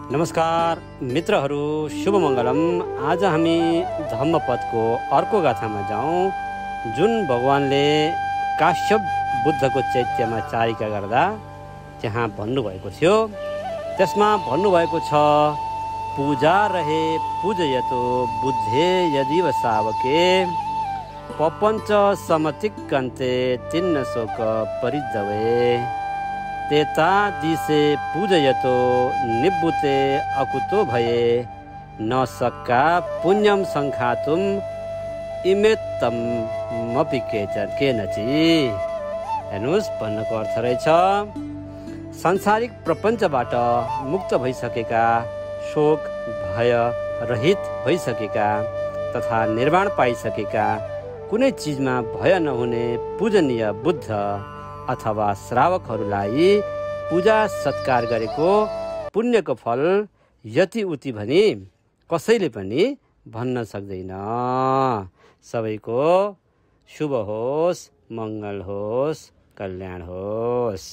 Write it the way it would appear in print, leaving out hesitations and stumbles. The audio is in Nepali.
नमस्कार मित्रहरू, शुभ मङ्गलम। आज हामी धम्मपदको अर्को गाथामा जाउँ, जुन भगवानले काश्यप बुद्धको चैत्यमा चारिका गर्दा त्यहाँ भन्नुभएको थियो। त्यसमा भन्नुभएको छ, पूजा रहे पूजयतो बुद्धे यदिव सावके पपञ्च समतिक्कन्ते तिन्न शोक परिजवे तेता दिसे पूजयतो निबुते अकुतो भये न सक्का पुण्यम संखातुम इमेत्तम केनची। हेर्नुहोस्, भन्नको अर्थ रहेछ, सांसारिक प्रपञ्चबाट मुक्त भइसकेका, शोक भय रहित भइसकेका तथा निर्वाण पाइसकेका, कुनै चिजमा भय नहुने पूजनीय बुद्ध अथवा श्रावकहरूलाई पूजा सत्कार गरेको पुण्यको फल यति उति भनी कसैले पनि भन्न सक्दैन। सबैको शुभ होस्, मङ्गल होस्, कल्याण होस्।